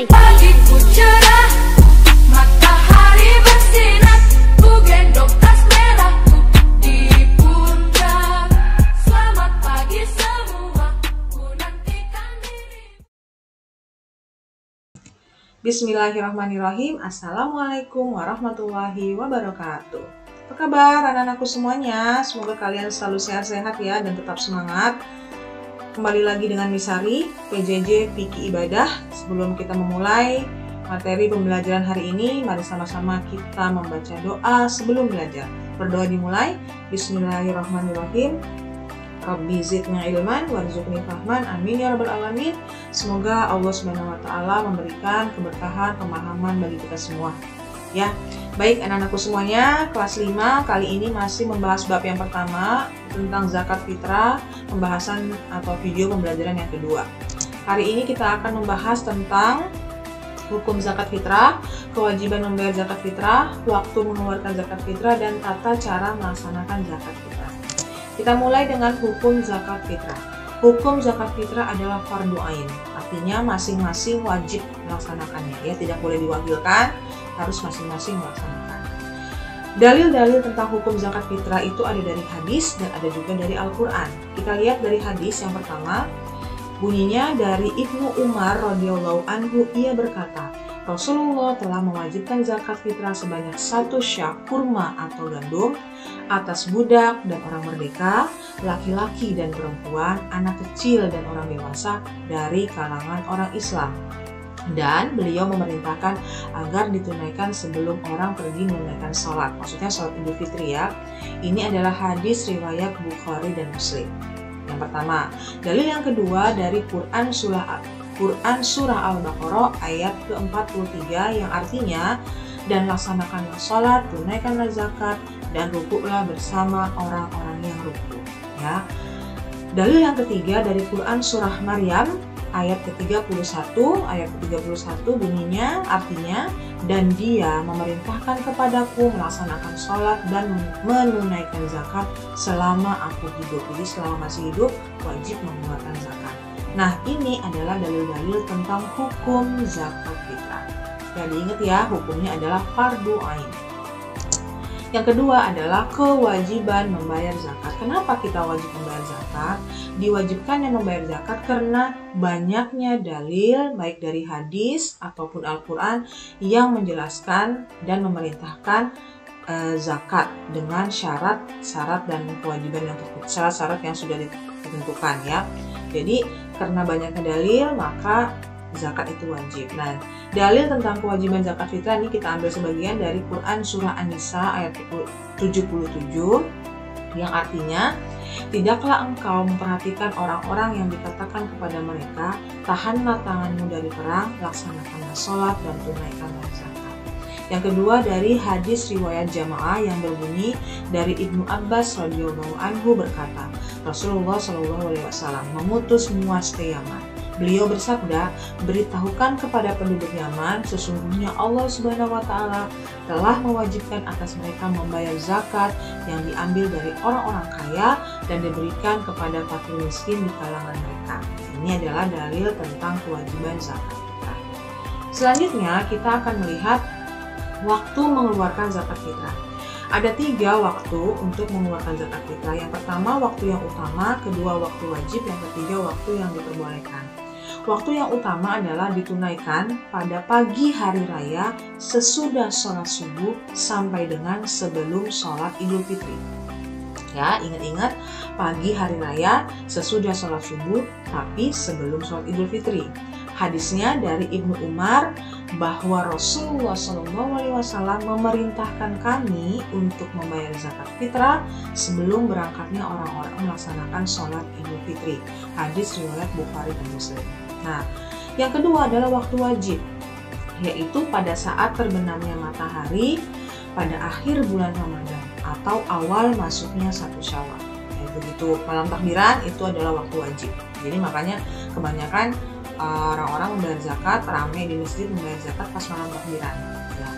Pagiku cerah, matahari bersinar, ku gendong tas merahku di pundak. Selamat pagi semua, ku nantikan diri. Bismillahirrahmanirrahim. Assalamualaikum warahmatullahi wabarakatuh. Apa kabar anak-anakku semuanya? Semoga kalian selalu sehat-sehat ya dan tetap semangat. Kembali lagi dengan Misari, PJJ Fikih Ibadah. Sebelum kita memulai materi pembelajaran hari ini, mari sama-sama kita membaca doa sebelum belajar. Berdoa dimulai. Bismillahirrahmanirrahim. Rabbi zidni ilman warzuqni fahman. Amin ya rabbal alamin. Semoga Allah Subhanahu wa taala memberikan keberkahan, pemahaman bagi kita semua. Ya. Baik anak-anakku semuanya, kelas 5 kali ini masih membahas bab yang pertama tentang zakat fitrah, pembahasan atau video pembelajaran yang kedua. Hari ini kita akan membahas tentang hukum zakat fitrah, kewajiban membayar zakat fitrah, waktu mengeluarkan zakat fitrah, dan tata cara melaksanakan zakat fitrah. Kita mulai dengan hukum zakat fitrah. Hukum zakat fitrah adalah fardu ain, artinya masing-masing wajib melaksanakannya, ya, tidak boleh diwakilkan, harus masing-masing melaksanakan. Dalil-dalil tentang hukum zakat fitrah itu ada dari hadis dan ada juga dari Al-Quran. Kita lihat dari hadis yang pertama, bunyinya dari Ibnu Umar radhiyallahu anhu, ia berkata, Rasulullah telah mewajibkan zakat fitrah sebanyak 1 syak kurma atau gandum atas budak dan orang merdeka, laki-laki dan perempuan, anak kecil dan orang dewasa dari kalangan orang Islam. Dan beliau memerintahkan agar ditunaikan sebelum orang pergi menunaikan sholat. Maksudnya sholat Idul Fitri ya. Ini adalah hadis riwayat Bukhari dan Muslim. Yang pertama. Dalil yang kedua dari Quran Surah Al-Baqarah ayat ke-43 yang artinya, dan laksanakanlah sholat, tunaikanlah zakat, dan rukuklah bersama orang-orang yang rukuk. Ya. Dalil yang ketiga dari Quran Surah Maryam ayat ke-31, bunyinya artinya, dan dia memerintahkan kepadaku melaksanakan sholat dan menunaikan zakat selama aku hidup. Jadi selama masih hidup wajib mengeluarkan zakat. Nah, ini adalah dalil-dalil tentang hukum zakat fitrah. Jadi ingat ya, hukumnya adalah fardu ain. Yang kedua adalah kewajiban membayar zakat. Kenapa kita wajib membayar zakat? Diwajibkannya membayar zakat karena banyaknya dalil baik dari hadis ataupun Al-Quran yang menjelaskan dan memerintahkan zakat dengan syarat-syarat dan kewajiban yang syarat-syarat yang sudah ditentukan ya. Jadi karena banyaknya dalil maka zakat itu wajib. Nah, dalil tentang kewajiban zakat fitrah ini kita ambil sebagian dari Quran Surah An-Nisa ayat 77 yang artinya, tidaklah engkau memperhatikan orang-orang yang dikatakan kepada mereka, tahanlah tanganmu dari perang, laksanakanlah sholat dan tunaikanlah zakat. Yang kedua dari hadis riwayat jamaah yang berbunyi dari Ibnu Abbas radhiyallahu anhu berkata, Rasulullah Shallallahu alaihi wasallam mengutus Muaz ke Yaman. Beliau bersabda, beritahukan kepada penduduk Yaman, sesungguhnya Allah Subhanahu wa taala telah mewajibkan atas mereka membayar zakat yang diambil dari orang-orang kaya dan diberikan kepada fakir miskin di kalangan mereka. Ini adalah dalil tentang kewajiban zakat fitrah. Selanjutnya kita akan melihat waktu mengeluarkan zakat fitrah. Ada 3 waktu untuk mengeluarkan zakat fitrah. Yang pertama waktu yang utama, kedua waktu wajib, yang ketiga waktu yang diperbolehkan. Waktu yang utama adalah ditunaikan pada pagi hari raya sesudah sholat subuh sampai dengan sebelum sholat Idul Fitri. Ya, ingat-ingat pagi hari raya sesudah sholat subuh tapi sebelum sholat Idul Fitri. Hadisnya dari Ibnu Umar bahwa Rasulullah SAW memerintahkan kami untuk membayar zakat fitrah sebelum berangkatnya orang-orang melaksanakan sholat Idul Fitri. Hadis riwayat Bukhari dan Muslim. Nah, yang kedua adalah waktu wajib, yaitu pada saat terbenamnya matahari pada akhir bulan Ramadan atau awal masuknya 1 Syawal. Begitu malam takbiran itu adalah waktu wajib. Jadi makanya kebanyakan orang-orang membayar zakat, ramai di masjid membayar zakat pas malam takbiran. Ya.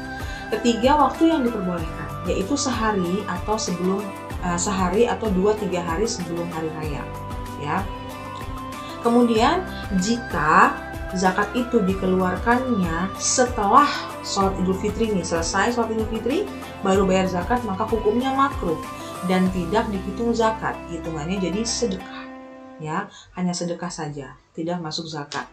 Ketiga, waktu yang diperbolehkan, yaitu sehari atau 2-3 hari sebelum hari raya, ya. Kemudian jika zakat itu dikeluarkannya setelah sholat Idul Fitri nih, selesai sholat Idul Fitri baru bayar zakat, maka hukumnya makruh dan tidak dihitung zakat, hitungannya jadi sedekah, ya, hanya sedekah saja, tidak masuk zakat,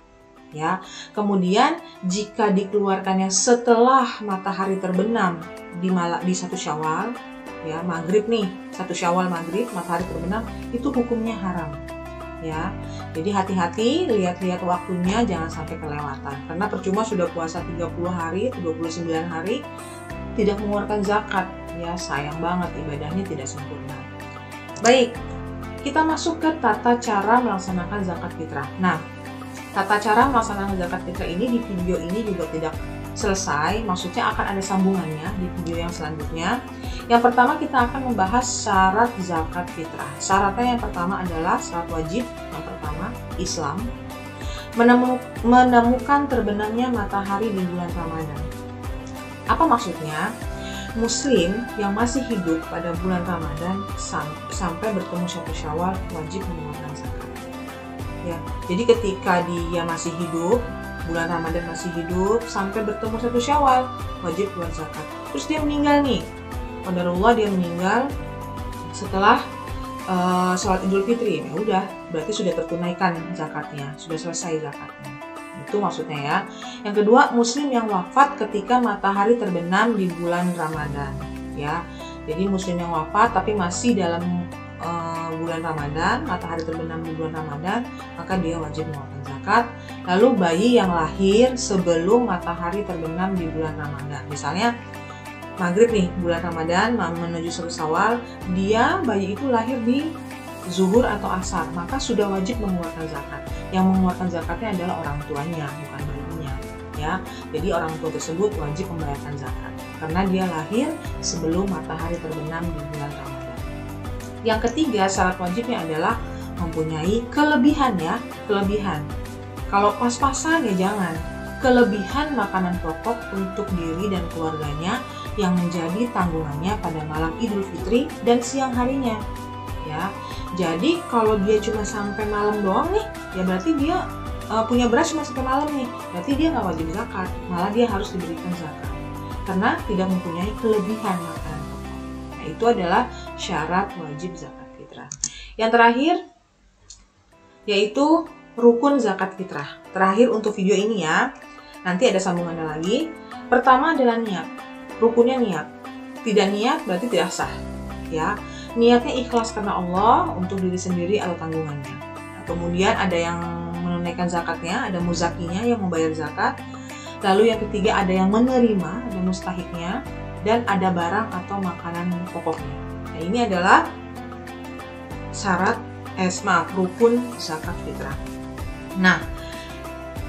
ya. Kemudian jika dikeluarkannya setelah matahari terbenam di 1 Syawal, ya, maghrib nih, 1 Syawal maghrib, matahari terbenam, itu hukumnya haram, ya. Jadi hati-hati, lihat-lihat waktunya, jangan sampai kelewatan, karena percuma sudah puasa 30 hari, 29 hari tidak mengeluarkan zakat, ya, sayang banget, ibadahnya tidak sempurna. Baik, kita masuk ke tata cara melaksanakan zakat fitrah. Nah, tata cara melaksanakan zakat fitrah ini di video ini juga tidak selesai, maksudnya akan ada sambungannya di video yang selanjutnya. Yang pertama kita akan membahas syarat zakat fitrah. Syaratnya yang pertama adalah syarat wajib. Yang pertama, Islam, menemukan terbenamnya matahari di bulan Ramadan. Apa maksudnya? Muslim yang masih hidup pada bulan Ramadan sampai bertemu 1 Syawal wajib mengeluarkan zakat. Ya, jadi ketika dia masih hidup, bulan Ramadan masih hidup sampai bertemu 1 Syawal wajib keluar zakat. Terus dia meninggal nih, qadarullah dia meninggal setelah sholat Idul Fitri, ya udah, berarti sudah tertunaikan zakatnya, sudah selesai zakatnya. Itu maksudnya ya. Yang kedua, muslim yang wafat ketika matahari terbenam di bulan Ramadan, ya. Jadi muslim yang wafat tapi masih dalam bulan Ramadan, matahari terbenam di bulan Ramadan, maka dia wajib mengeluarkan zakat. Lalu bayi yang lahir sebelum matahari terbenam di bulan Ramadan, misalnya maghrib nih, bulan Ramadan menuju 1 Syawal, bayi itu lahir di zuhur atau asar, maka sudah wajib mengeluarkan zakat. Yang mengeluarkan zakatnya adalah orang tuanya, bukan bayinya, ya. Jadi orang tua tersebut wajib membayarkan zakat karena dia lahir sebelum matahari terbenam di bulan Ramadan. Yang ketiga, syarat wajibnya adalah mempunyai kelebihan, ya, kelebihan. Kalau pas-pasan ya jangan. Kelebihan makanan pokok untuk diri dan keluarganya yang menjadi tanggungannya pada malam Idul Fitri dan siang harinya, ya. Jadi kalau dia cuma sampai malam doang nih, ya berarti dia punya beras cuma sampai malam nih, berarti dia nggak wajib zakat, malah dia harus diberikan zakat karena tidak mempunyai kelebihan makanan pokok. Nah, itu adalah syarat wajib zakat fitrah. Yang terakhir yaitu rukun zakat fitrah. Terakhir untuk video ini ya, nanti ada sambungannya lagi. Pertama adalah niat. Rukunnya niat. Tidak niat berarti tidak sah, ya. Niatnya ikhlas karena Allah untuk diri sendiri atau tanggungannya. Kemudian ada yang menunaikan zakatnya, ada muzakinya yang membayar zakat. Lalu yang ketiga ada yang menerima, ada mustahiknya, dan ada barang atau makanan pokoknya. Nah, ini adalah syarat rukun zakat fitrah. Nah,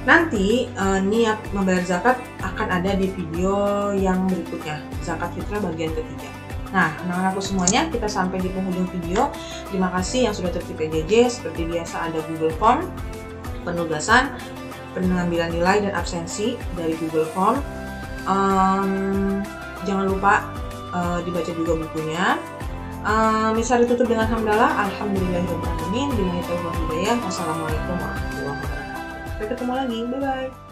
nanti niat membayar zakat akan ada di video yang berikutnya, zakat fitrah bagian ketiga. Nah, anak-anakku semuanya, kita sampai di penghujung video. Terima kasih yang sudah tertip PJJ. Seperti biasa ada Google Form, penugasan, pengambilan nilai dan absensi dari Google Form. Jangan lupa dibaca juga bukunya. Misal ditutup dengan hamdalah, alhamdulillahirobbilalamin, billahi taufiq wal hidayah. Wassalamualaikum warahmatullahi wabarakatuh. Sampai ketemu lagi, bye bye.